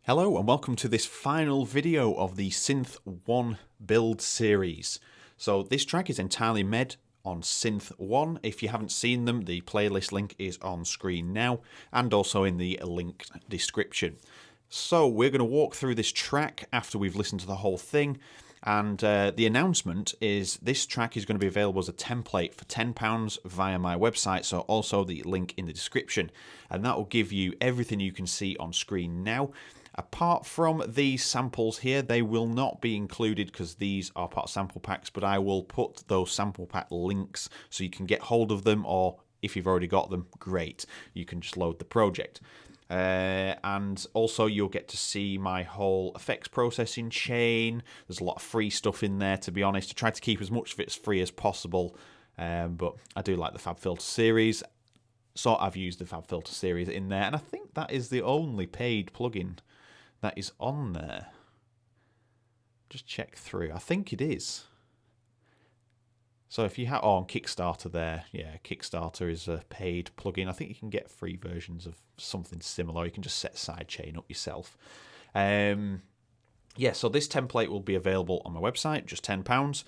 Hello and welcome to this final video of the Synth 1 build series. So this track is entirely made on Synth 1. If you haven't seen them, the playlist link is on screen now and also in the linked description. So we're going to walk through this track after we've listened to the whole thing, and the announcement is this track is going to be available as a template for £10 via my website, so also the link in the description, and that will give you everything you can see on screen now. Apart from these samples here, they will not be included because these are part of sample packs, but I will put those sample pack links so you can get hold of them, or if you've already got them, great, you can just load the project. And also you'll get to see my whole effects processing chain. There's a lot of free stuff in there, to be honest. I try to keep as much of it as free as possible, but I do like the FabFilter series, so I've used the FabFilter series in there, and I think that is the only paid plugin that is on there. Just check through. I think it is. So if you have on Kickstarter there, yeah, Kickstarter is a paid plugin. I think you can get free versions of something similar. You can just set sidechain up yourself. Yeah, so this template will be available on my website, just £10.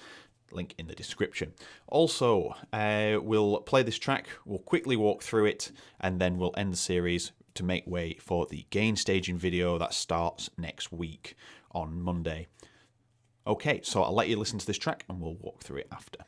Link in the description. Also, we'll play this track, we'll quickly walk through it, and then we'll end the series to make way for the gain staging video that starts next week on Monday. Okay, so I'll let you listen to this track and we'll walk through it after.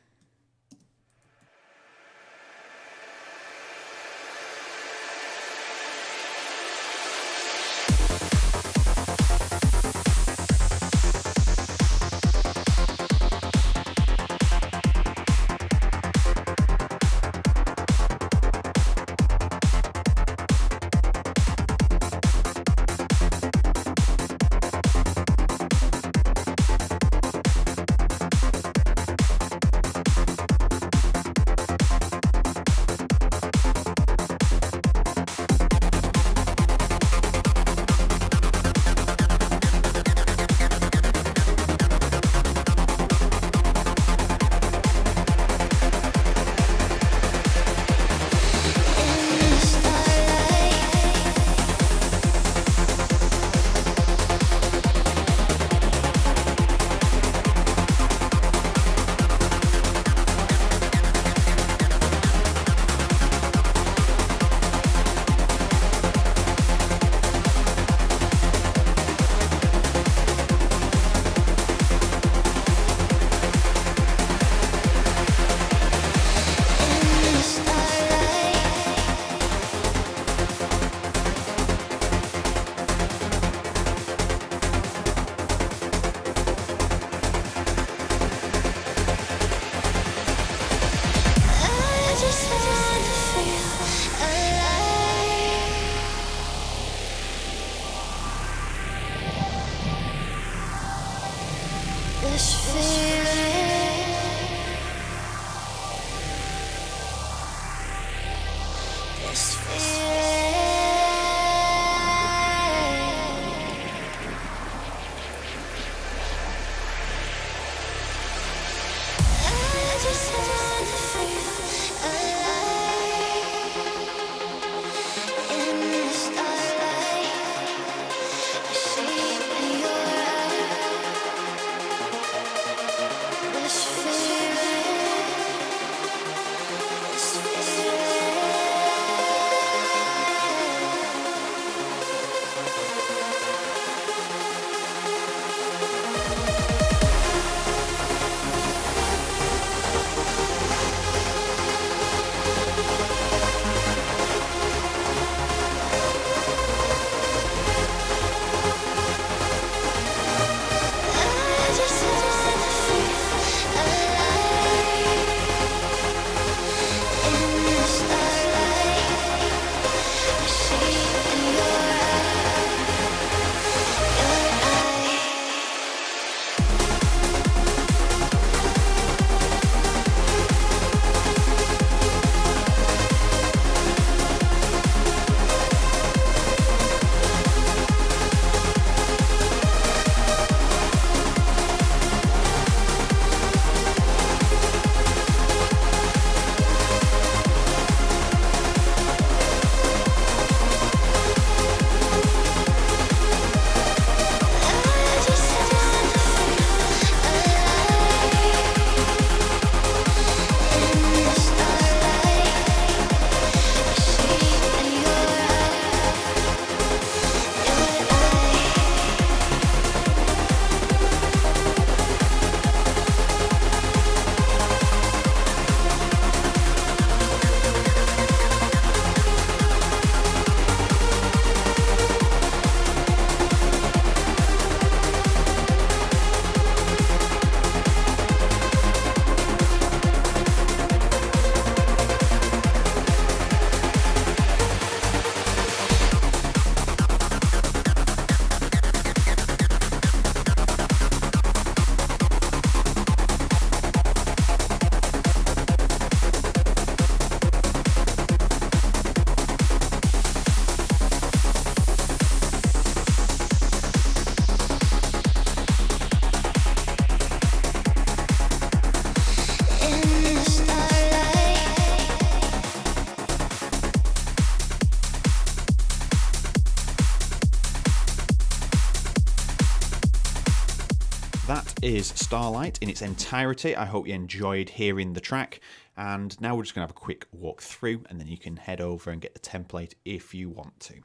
is Starlight in its entirety. I hope you enjoyed hearing the track, and now we're just going to have a quick walk through, and then you can head over and get the template if you want to.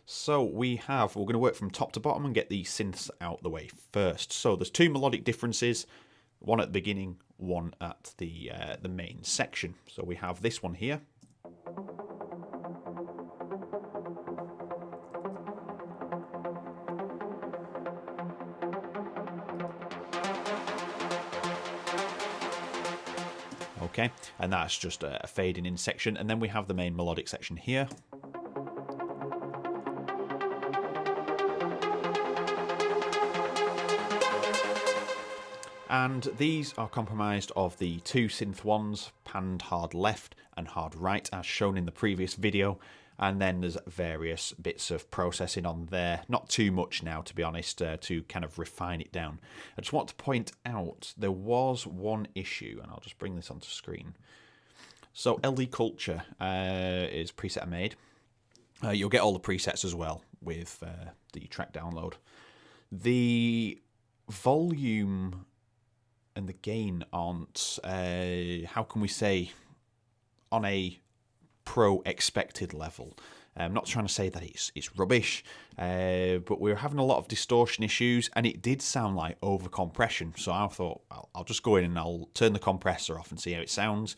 So we're going to work from top to bottom and get the synths out the way first. So there's two melodic differences, one at the beginning, one at the main section. So we have this one here. Okay, and that's just a fading in section, and then we have the main melodic section here. And these are comprised of the two synth ones, panned hard left and hard right, as shown in the previous video. And then there's various bits of processing on there. Not too much now, to be honest, to kind of refine it down. I just want to point out there was one issue, and I'll just bring this onto screen. So LD Culture is preset I made. You'll get all the presets as well with the track download. The volume and the gain aren't, how can we say, on a pro expected level. I'm not trying to say that it's rubbish, but we were having a lot of distortion issues, and it did sound like over compression. So I thought, well, I'll just go in and I'll turn the compressor off and see how it sounds.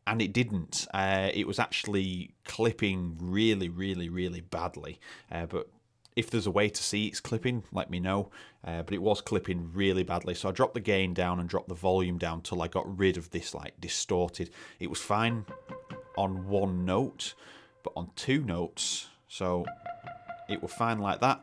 And it didn't. It was actually clipping really, really, really badly. But if there's a way to see it's clipping, let me know. But it was clipping really badly. So I dropped the gain down and dropped the volume down till I got rid of this like distorted. It was fine on one note, but on two notes, so it was fine like that,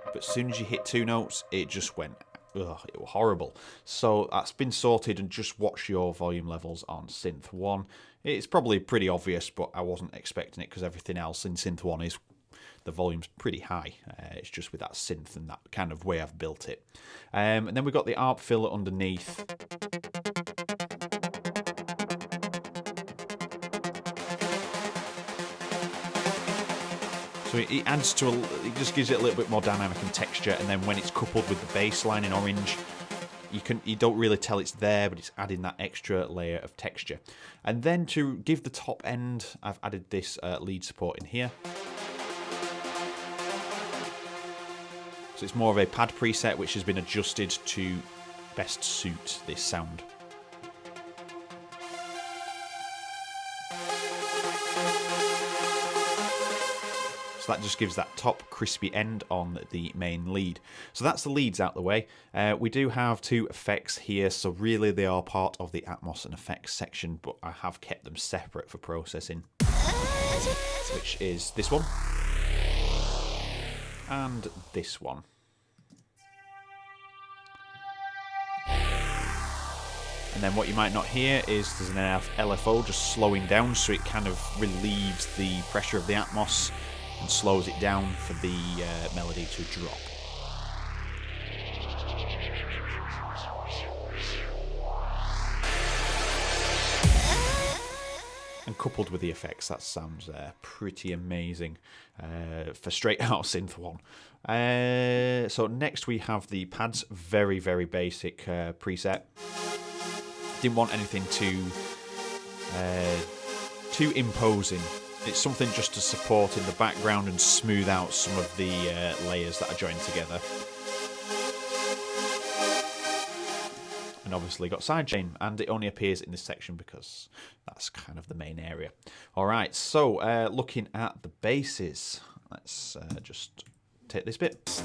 but as soon as you hit two notes, it just went, ugh, it was horrible. So that's been sorted, and just watch your volume levels on Synth 1. It's probably pretty obvious, but I wasn't expecting it because everything else in Synth 1 is, the volume's pretty high. It's just with that synth and that kind of way I've built it. And then we've got the ARP filler underneath. So it adds to it just gives it a little bit more dynamic and texture, and then when it's coupled with the bass line in orange, you don't really tell it's there, but it's adding that extra layer of texture. And then to give the top end, I've added this lead support in here. So it's more of a pad preset which has been adjusted to best suit this sound. So that just gives that top crispy end on the main lead. So that's the leads out the way. We do have two effects here, so really they are part of the Atmos and effects section, but I have kept them separate for processing, which is this one and this one. And then what you might not hear is there's an LFO just slowing down, so it kind of relieves the pressure of the Atmos and slows it down for the melody to drop. And coupled with the effects, that sounds pretty amazing for straight out Synth 1. So next we have the pads, very, very basic preset. Didn't want anything too imposing. It's something just to support in the background and smooth out some of the layers that are joined together. And obviously got sidechain, and it only appears in this section because that's kind of the main area. Alright, so looking at the basses, let's just take this bit.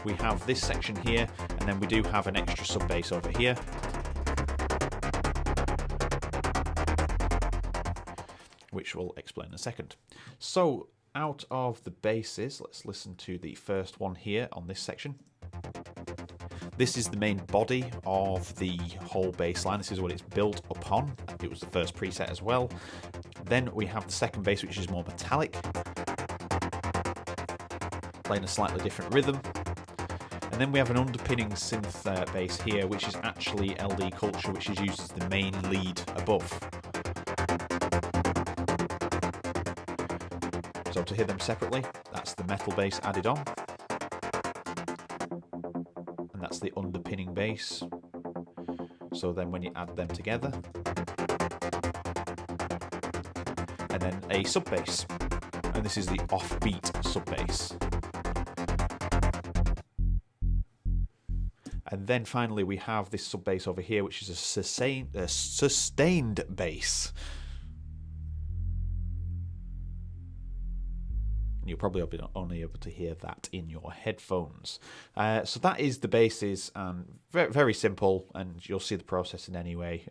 We have this section here, and then we do have an extra sub bass over here. Which we'll explain in a second. So, out of the basses, let's listen to the first one here on this section. This is the main body of the whole bass line. This is what it's built upon. It was the first preset as well. Then we have the second bass, which is more metallic, playing a slightly different rhythm. And then we have an underpinning synth bass here, which is actually LD Culture, which is used as the main lead above. So So to hear them separately, that's the metal bass added on. And that's the underpinning bass. So then when you add them together, and then a sub bass, and this is the offbeat sub bass. And then finally we have this sub bass over here, which is a sustained bass. You'll probably be only able to hear that in your headphones. So that is the basses, and very, very simple, and you'll see the processing anyway.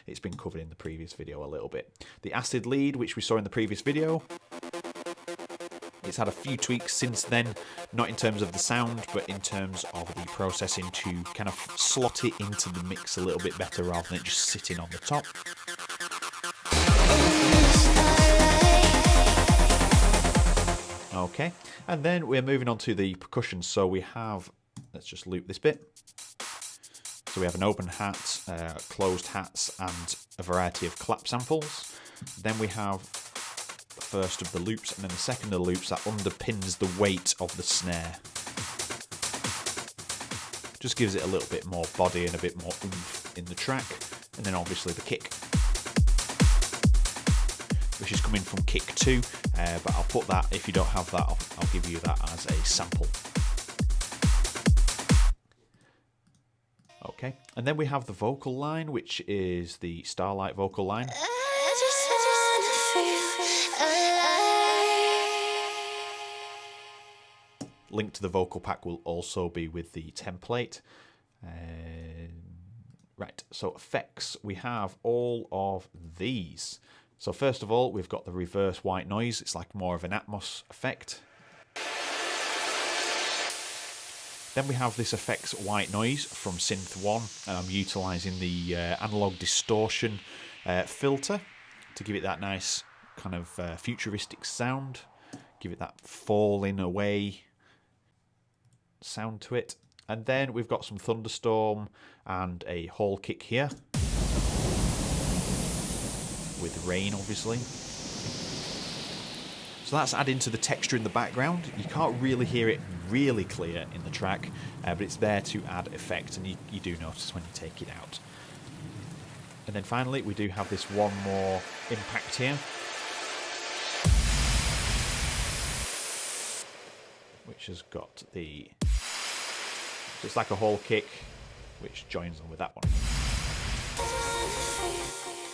It's been covered in the previous video a little bit. The acid lead, which we saw in the previous video, it's had a few tweaks since then, not in terms of the sound, but in terms of the processing to kind of slot it into the mix a little bit better rather than just sitting on the top. Okay, and then we're moving on to the percussion. So we have, let's just loop this bit. So we have an open hat, closed hats, and a variety of clap samples. Then we have the first of the loops, and then the second of the loops that underpins the weight of the snare. Just gives it a little bit more body and a bit more oomph in the track. And then obviously the kick, which is coming from kick 2, but I'll put that, if you don't have that, I'll give you that as a sample. Okay, and then we have the vocal line, which is the Starlight vocal line. Link to the vocal pack will also be with the template. Right, so effects, we have all of these. So first of all, we've got the reverse white noise. It's like more of an Atmos effect. Then we have this effects white noise from Synth 1, and I'm utilising the analog distortion filter to give it that nice kind of futuristic sound. Give it that falling away sound to it. And then we've got some thunderstorm and a hall kick here, with rain obviously. So that's adding to the texture in the background. You can't really hear it really clear in the track, but it's there to add effect, and you do notice when you take it out. And then finally we do have this one more impact here, which has got the, it's like a hall kick which joins on with that one.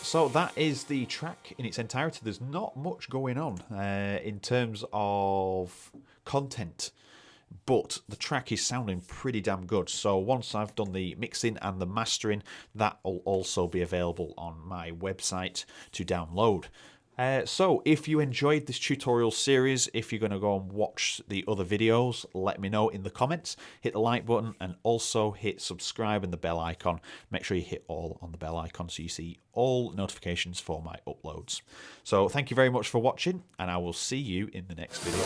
So that is the track in its entirety. There's not much going on in terms of content, but the track is sounding pretty damn good. So once I've done the mixing and the mastering, that will also be available on my website to download. So if you enjoyed this tutorial series, if you're going to go and watch the other videos, let me know in the comments. Hit the like button and also hit subscribe and the bell icon. Make sure you hit all on the bell icon so you see all notifications for my uploads. So thank you very much for watching, and I will see you in the next video.